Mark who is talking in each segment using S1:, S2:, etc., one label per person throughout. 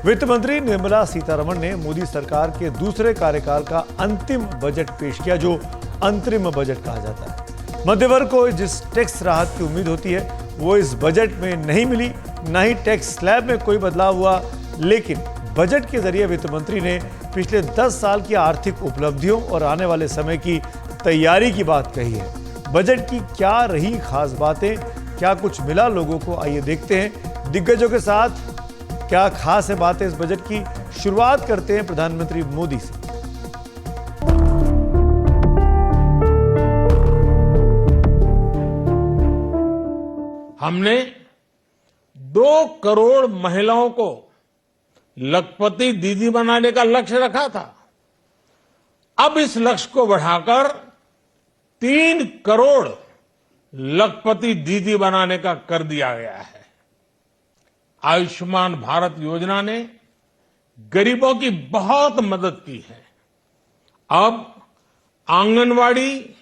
S1: वित्त मंत्री निर्मला सीतारमण ने मोदी सरकार के दूसरे कार्यकाल का अंतिम बजट पेश किया, जो अंतरिम बजट कहा जाता है। मध्य वर्ग को जिस टैक्स राहत की उम्मीद होती है वो इस बजट में नहीं मिली, न ही टैक्स स्लैब में कोई बदलाव हुआ। लेकिन बजट के जरिए वित्त मंत्री ने पिछले 10 साल की आर्थिक उपलब्धियों और आने वाले समय की तैयारी की बात कही है। बजट की क्या रही खास बातें, क्या कुछ मिला लोगों को, आइए देखते हैं दिग्गजों के साथ क्या खास है बातें इस बजट की। शुरुआत करते हैं प्रधानमंत्री मोदी से।
S2: हमने 2 करोड़ महिलाओं को लखपति दीदी बनाने का लक्ष्य रखा था। अब इस लक्ष्य को बढ़ाकर 3 करोड़ लखपति दीदी बनाने का कर दिया गया है। आयुष्मान भारत योजना ने गरीबों की बहुत मदद की है। अब आंगनवाड़ी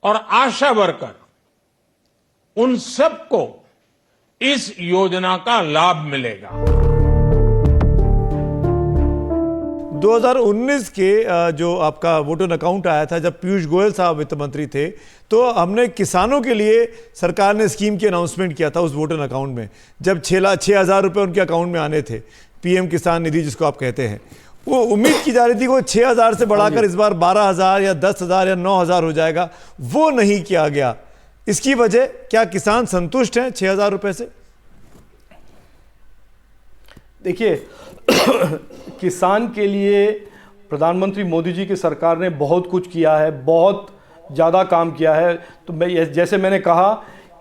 S2: और आशा वर्कर, उन सबको इस योजना का लाभ मिलेगा।
S1: 2019 के जो आपका वोट ऑन अकाउंट आया था, जब पीयूष गोयल साहब वित्त मंत्री थे, तो हमने किसानों के लिए सरकार ने स्कीम की अनाउंसमेंट किया था उस वोट ऑन अकाउंट में, जब 6,000 रुपये उनके अकाउंट में आने थे, पीएम किसान निधि जिसको आप कहते हैं। वो उम्मीद की जा रही थी कि 6,000 से बढ़ाकर इस बार 12,000 या 10,000 या 9,000 हो जाएगा, वो नहीं किया गया। इसकी वजह क्या किसान संतुष्ट हैं 6,000 रुपये से?
S3: देखिए, किसान के लिए प्रधानमंत्री मोदी जी की सरकार ने बहुत कुछ किया है, बहुत ज़्यादा काम किया है। तो मैं, जैसे मैंने कहा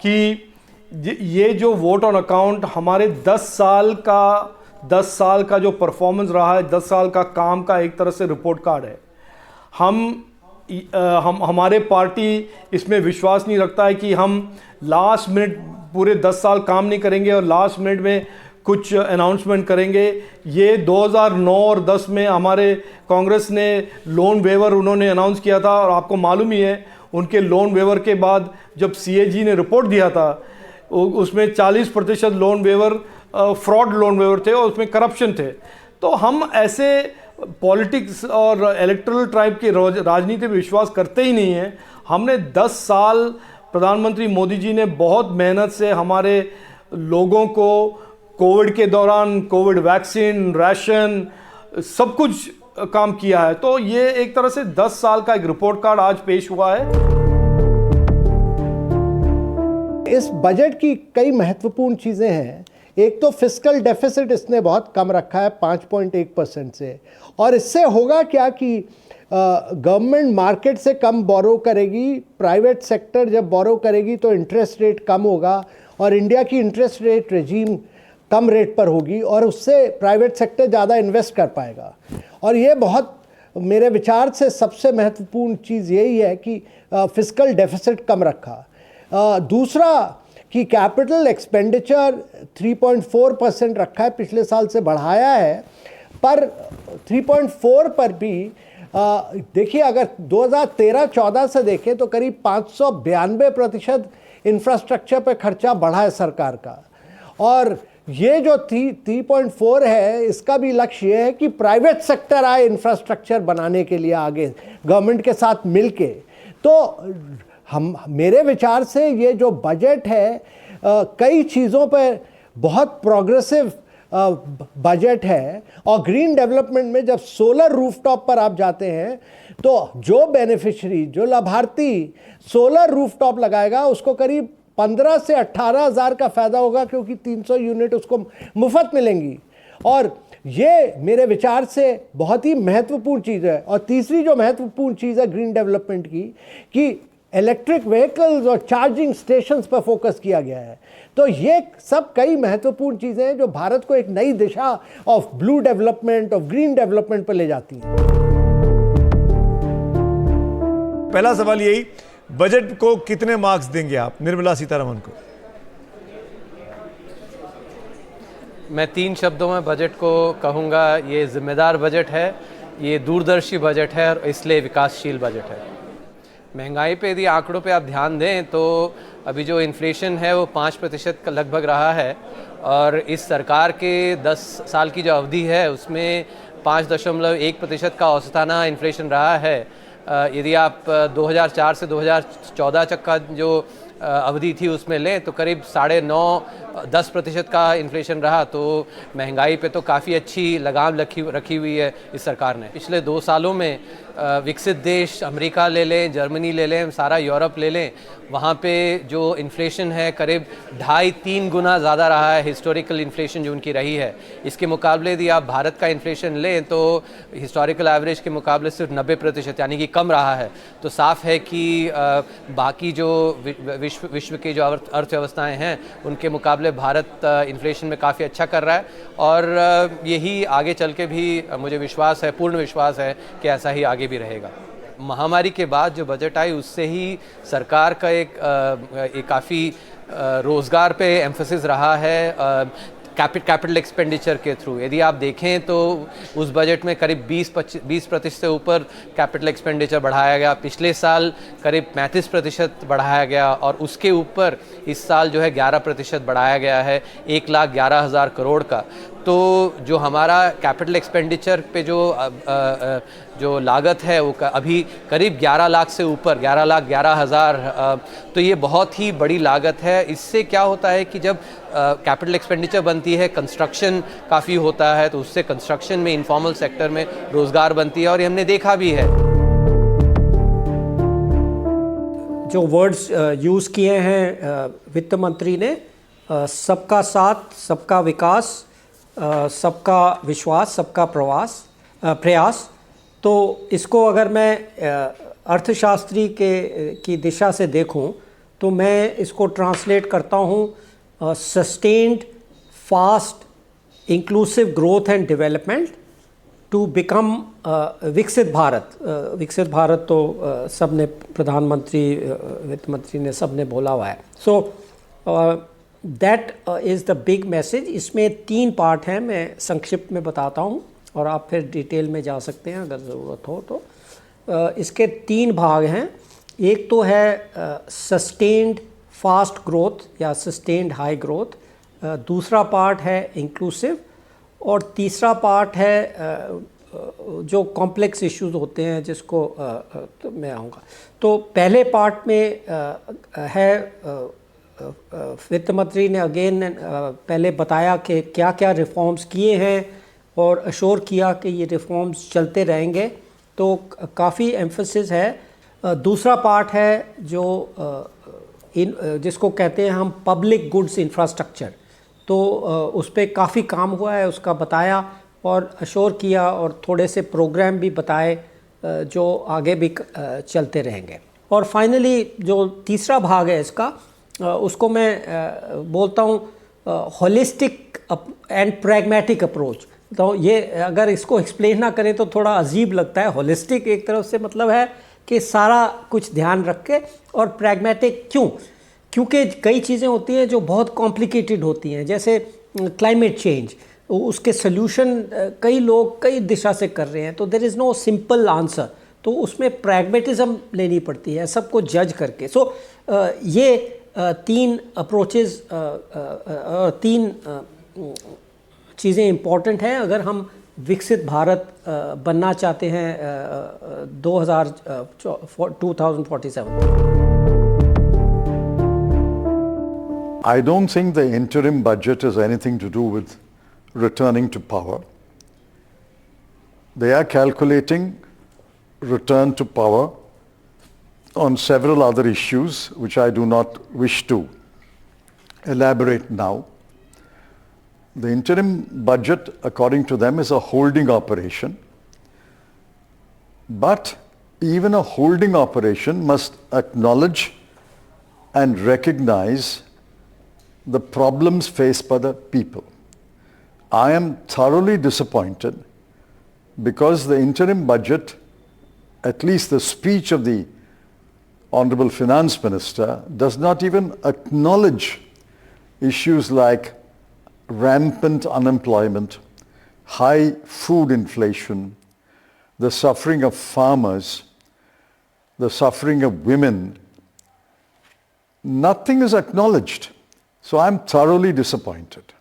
S3: कि ये जो वोट ऑन अकाउंट हमारे 10 साल का जो परफॉर्मेंस रहा है, 10 साल का काम का एक तरह से रिपोर्ट कार्ड है। हमारे पार्टी इसमें विश्वास नहीं रखता है कि हम लास्ट मिनट पूरे 10 साल काम नहीं करेंगे और लास्ट मिनट में कुछ अनाउंसमेंट करेंगे। ये 2009 और 10 में हमारे कांग्रेस ने लोन वेवर उन्होंने अनाउंस किया था, और आपको मालूम ही है उनके लोन वेवर के बाद जब सीएजी ने रिपोर्ट दिया था, उसमें 40% loan waiver fraud loan waiver थे और उसमें करप्शन थे। तो हम ऐसे पॉलिटिक्स और इलेक्टोरल ट्राइब की राजनीति में विश्वास करते ही नहीं हैं। हमने 10 साल प्रधानमंत्री मोदी जी ने बहुत मेहनत से हमारे लोगों को कोविड के दौरान कोविड वैक्सीन, राशन, सब कुछ काम किया है। तो ये एक तरह से 10 साल का एक रिपोर्ट कार्ड आज पेश हुआ है।
S4: इस बजट की कई महत्वपूर्ण चीज़ें हैं। एक तो फिस्कल डेफिसिट इसने बहुत कम रखा है 5.1% से, और इससे होगा क्या कि गवर्नमेंट मार्केट से कम बोरो करेगी, प्राइवेट सेक्टर जब बोरो करेगी तो इंटरेस्ट रेट कम होगा और इंडिया की इंटरेस्ट रेट रेजीम कम रेट पर होगी, और उससे प्राइवेट सेक्टर ज़्यादा इन्वेस्ट कर पाएगा। और ये बहुत मेरे विचार से सबसे महत्वपूर्ण चीज़ यही है कि फिस्कल डेफिसिट कम रखा। दूसरा कि कैपिटल एक्सपेंडिचर 3.4% रखा है, पिछले साल से बढ़ाया है, पर 3.4 पर भी देखिए अगर 2013-14 से देखें तो करीब 592% इंफ्रास्ट्रक्चर पर खर्चा बढ़ा है सरकार का। और ये जो 3.4 है, इसका भी लक्ष्य ये है कि प्राइवेट सेक्टर आए इंफ्रास्ट्रक्चर बनाने के लिए आगे गवर्नमेंट के साथ मिलके। तो मेरे विचार से ये जो बजट है कई चीज़ों पर बहुत प्रोग्रेसिव बजट है। और ग्रीन डेवलपमेंट में जब सोलर रूफटॉप पर आप जाते हैं तो जो बेनिफिशियरी, जो लाभार्थी सोलर रूफटॉप लगाएगा उसको करीब 15 से 18 हज़ार का फ़ायदा होगा, क्योंकि 300 यूनिट उसको मुफ्त मिलेंगी। और ये मेरे विचार से बहुत ही महत्वपूर्ण चीज़ है। और तीसरी जो महत्वपूर्ण चीज़ है ग्रीन डेवलपमेंट की, कि इलेक्ट्रिक व्हीकल्स और चार्जिंग स्टेशंस पर फोकस किया गया है। तो ये सब कई महत्वपूर्ण चीज़ें हैं जो भारत को एक नई दिशा of blue development, of green development पर ले जाती हैं।
S1: पहला सवाल यही, बजट को कितने मार्क्स देंगे आप निर्मला सीतारमण को?
S5: मैं 3 शब्दों में बजट को कहूँगा, ये जिम्मेदार बजट है, ये दूरदर्शी बजट है और इसलिए विकासशील बजट है। महंगाई पे यदि आंकड़ों पे आप ध्यान दें तो अभी जो इन्फ्लेशन है वो 5% का लगभग रहा है, और इस सरकार के 10 साल की जो अवधि है उसमें 5.1% का औसताना इन्फ्लेशन रहा है। यदि आप 2004 से 2014 तक का जो अवधि थी उसमें लें तो करीब 9.5-10% का इन्फ्लेशन रहा। तो महंगाई पे तो काफ़ी अच्छी लगाम रखी हुई है इस सरकार ने। पिछले 2 सालों में विकसित देश अमेरिका ले लें, जर्मनी ले लें, सारा यूरोप ले लें, वहाँ पे जो इन्फ्लेशन है करीब 2.5-3 गुना ज़्यादा रहा है हिस्टोरिकल इन्फ्लेशन जो उनकी रही है। इसके मुकाबले यदि आप भारत का इन्फ्लेशन लें तो हिस्टोरिकल एवरेज के मुकाबले सिर्फ 90% यानी कि कम रहा है। तो साफ है कि बाकी जो विश्व की जो अर्थव्यवस्थाएं हैं उनके मुकाबले भारत इन्फ्लेशन में काफ़ी अच्छा कर रहा है, और यही आगे चल के भी मुझे विश्वास है, पूर्ण विश्वास है कि ऐसा ही आगे भी रहेगा। महामारी के बाद जो बजट आई उससे ही सरकार का एक काफ़ी रोज़गार पे एम्फोसिस रहा है कैपिटल एक्सपेंडिचर के थ्रू। यदि आप देखें तो उस बजट में करीब 20% से ऊपर कैपिटल एक्सपेंडिचर बढ़ाया गया। पिछले साल करीब 35% बढ़ाया गया, और उसके ऊपर इस साल जो है 11% बढ़ाया गया है 1,11,000 करोड़ का। तो जो हमारा कैपिटल एक्सपेंडिचर पे जो लागत है वो अभी करीब 11 लाख से ऊपर 11,11,000, तो ये बहुत ही बड़ी लागत है। इससे क्या होता है कि जब कैपिटल एक्सपेंडिचर बनती है, कंस्ट्रक्शन काफ़ी होता है, तो उससे कंस्ट्रक्शन में, इनफॉर्मल सेक्टर में रोज़गार बनती है, और ये हमने देखा भी है।
S6: जो वर्ड्स यूज़ किए हैं वित्त मंत्री ने, सबका साथ, सबका विकास, सबका विश्वास, सबका प्रयास, तो इसको अगर मैं अर्थशास्त्री की दिशा से देखूं तो मैं इसको ट्रांसलेट करता हूं sustained fast inclusive growth and development to become Viksit Bharat. विकसित भारत तो सब ने, प्रधानमंत्री, वित्त मंत्री ने, सब ने बोला हुआ है। So that is the big message. इसमें 3 पार्ट हैं, मैं संक्षिप्त में बताता हूँ और आप फिर डिटेल में जा सकते हैं अगर ज़रूरत हो तो। इसके 3 भाग हैं। एक तो है सस्टेन्ड फास्ट ग्रोथ या सस्टेन्ड हाई ग्रोथ, दूसरा पार्ट है इंक्लूसिव, और तीसरा पार्ट है जो कॉम्प्लेक्स इश्यूज होते हैं जिसको तो मैं आऊँगा। तो पहले पार्ट में है वित्त मंत्री ने अगेन पहले बताया कि क्या क्या रिफॉर्म्स किए हैं और अश्योर किया कि ये रिफॉर्म्स चलते रहेंगे, तो काफ़ी एम्फसिस है। दूसरा पार्ट है जो जिसको कहते हैं हम पब्लिक गुड्स इंफ्रास्ट्रक्चर, तो उस पर काफ़ी काम हुआ है, उसका बताया और अश्योर किया, और थोड़े से प्रोग्राम भी बताए जो आगे भी चलते रहेंगे। और फाइनली जो तीसरा भाग है इसका, उसको मैं बोलता हूँ होलिस्टिक एंड प्रैग्मेटिक अप्रोच। तो ये अगर इसको एक्सप्लेन ना करें तो थोड़ा अजीब लगता है। होलिस्टिक एक तरफ से मतलब है कि सारा कुछ ध्यान रख के, और प्रैग्मेटिक क्योंकि कई चीज़ें होती हैं जो बहुत कॉम्प्लिकेटेड होती हैं, जैसे क्लाइमेट चेंज, उसके सोल्यूशन कई लोग कई दिशा से कर रहे हैं, तो there is no simple answer, तो उसमें प्रैग्मेटिज्म लेनी पड़ती है सबको जज करके। सो ये 3 अप्रोचेस, 3 चीज़ें इम्पॉर्टेंट हैं अगर हम विकसित भारत बनना चाहते हैं 2047।
S7: I don't think the interim budget has anything to do with returning to power. They are calculating return to power on several other issues which I do not wish to elaborate now. The interim budget, according to them, is a holding operation. But even a holding operation must acknowledge and recognize the problems faced by the people. I am thoroughly disappointed because the interim budget, at least the speech of the Honorable Finance Minister, does not even acknowledge issues like rampant unemployment, high food inflation, the suffering of farmers, the suffering of women, nothing is acknowledged. So I'm thoroughly disappointed.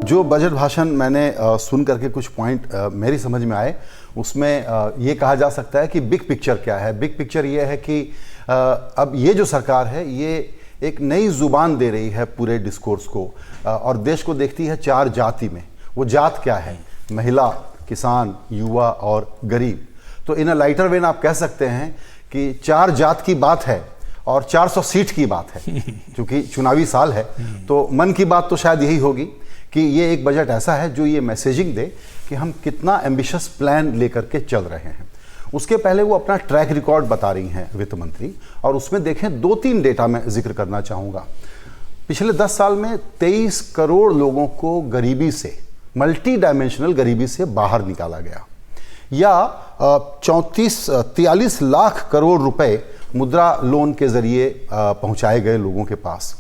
S8: जो budget भाषण मैंने सुन करके कुछ point मेरी समझ में आए, उसमें ये कहा जा सकता है कि बिग पिक्चर क्या है। बिग पिक्चर ये है कि अब ये जो सरकार है ये एक नई जुबान दे रही है पूरे डिस्कोर्स को, और देश को देखती है 4 जाति में। वो जात क्या है? महिला, किसान, युवा और गरीब। तो इन अ लाइटर वेन आप कह सकते हैं कि 4 जात की बात है और 400 सीट की बात है। क्योंकि चुनावी साल है तो मन की बात तो शायद यही होगी कि ये एक बजट ऐसा है जो ये मैसेजिंग दे कि हम कितना एम्बिशियस प्लान लेकर के चल रहे हैं। उसके पहले वो अपना ट्रैक रिकॉर्ड बता रही हैं वित्त मंत्री, और उसमें देखें 2-3 डेटा मैं जिक्र करना चाहूँगा। पिछले 10 साल में 23 करोड़ लोगों को गरीबी से, मल्टी डायमेंशनल गरीबी से बाहर निकाला गया, या 43 लाख करोड़ रुपए मुद्रा लोन के जरिए पहुंचाए गए लोगों के पास,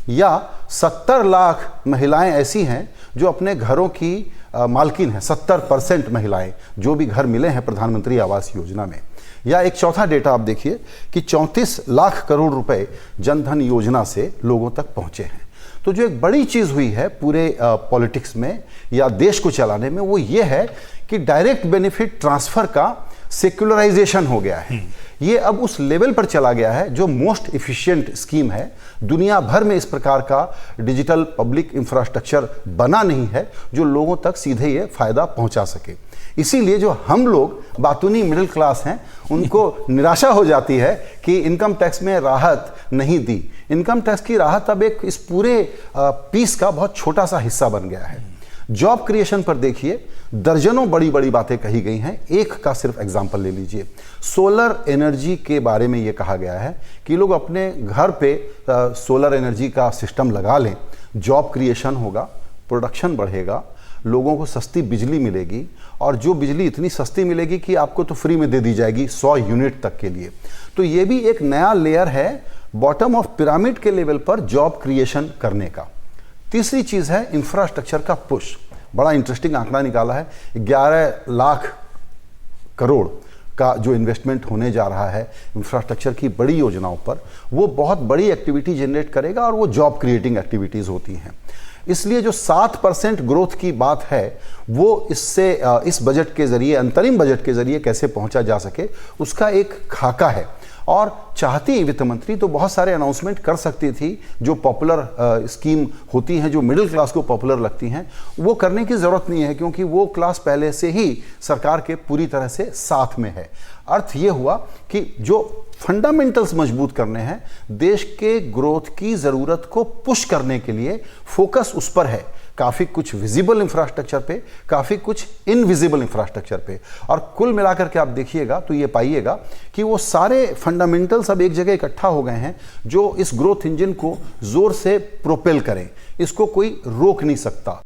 S8: या 70 लाख महिलाएं ऐसी हैं जो अपने घरों की मालकिन हैं। 70% महिलाएं जो भी घर मिले हैं प्रधानमंत्री आवास योजना में। या एक चौथा डेटा आप देखिए कि 34 लाख करोड़ रुपए जनधन योजना से लोगों तक पहुंचे हैं। तो जो एक बड़ी चीज़ हुई है पूरे पॉलिटिक्स में या देश को चलाने में, वो ये है कि डायरेक्ट बेनिफिट ट्रांसफर का सेक्युलराइजेशन हो गया है। ये अब उस लेवल पर चला गया है जो मोस्ट इफिशिएंट स्कीम है। दुनिया भर में इस प्रकार का डिजिटल पब्लिक इंफ्रास्ट्रक्चर बना नहीं है जो लोगों तक सीधे ये फायदा पहुंचा सके। इसीलिए जो हम लोग बातूनी मिडिल क्लास हैं उनको निराशा हो जाती है कि इनकम टैक्स में राहत नहीं दी। इनकम टैक्स की राहत अब एक इस पूरे पीस का बहुत छोटा सा हिस्सा बन गया है। जॉब क्रिएशन पर देखिए, दर्जनों बड़ी बड़ी बातें कही गई हैं। एक का सिर्फ एग्जांपल ले लीजिए। सोलर एनर्जी के बारे में ये कहा गया है कि लोग अपने घर पे सोलर एनर्जी का सिस्टम लगा लें, जॉब क्रिएशन होगा, प्रोडक्शन बढ़ेगा, लोगों को सस्ती बिजली मिलेगी, और जो बिजली इतनी सस्ती मिलेगी कि आपको तो फ्री में दे दी जाएगी 100 यूनिट तक के लिए। तो ये भी एक नया लेयर है बॉटम ऑफ पिरामिड के लेवल पर जॉब क्रिएशन करने का। तीसरी चीज़ है इंफ्रास्ट्रक्चर का पुश। बड़ा इंटरेस्टिंग आंकड़ा निकाला है, 11 लाख करोड़ का जो इन्वेस्टमेंट होने जा रहा है इंफ्रास्ट्रक्चर की बड़ी योजनाओं पर, वो बहुत बड़ी एक्टिविटी जनरेट करेगा और वो जॉब क्रिएटिंग एक्टिविटीज़ होती हैं। इसलिए जो 7% ग्रोथ की बात है वो इससे इस बजट के जरिए, अंतरिम बजट के जरिए कैसे पहुंचा जा सके, उसका एक खाका है। और चाहती वित्त मंत्री तो बहुत सारे अनाउंसमेंट कर सकती थी जो पॉपुलर स्कीम होती हैं, जो मिडिल क्लास को पॉपुलर लगती हैं। वो करने की ज़रूरत नहीं है क्योंकि वो क्लास पहले से ही सरकार के पूरी तरह से साथ में है। अर्थ ये हुआ कि जो फंडामेंटल्स मजबूत करने हैं, देश के ग्रोथ की ज़रूरत को पुश करने के लिए फोकस उस पर है। काफ़ी कुछ विजिबल इंफ्रास्ट्रक्चर पे, काफ़ी कुछ इनविजिबल इंफ्रास्ट्रक्चर पे, और कुल मिलाकर के आप देखिएगा तो ये पाइएगा कि वो सारे फंडामेंटल्स अब एक जगह इकट्ठा हो गए हैं जो इस ग्रोथ इंजन को जोर से प्रोपेल करें। इसको कोई रोक नहीं सकता।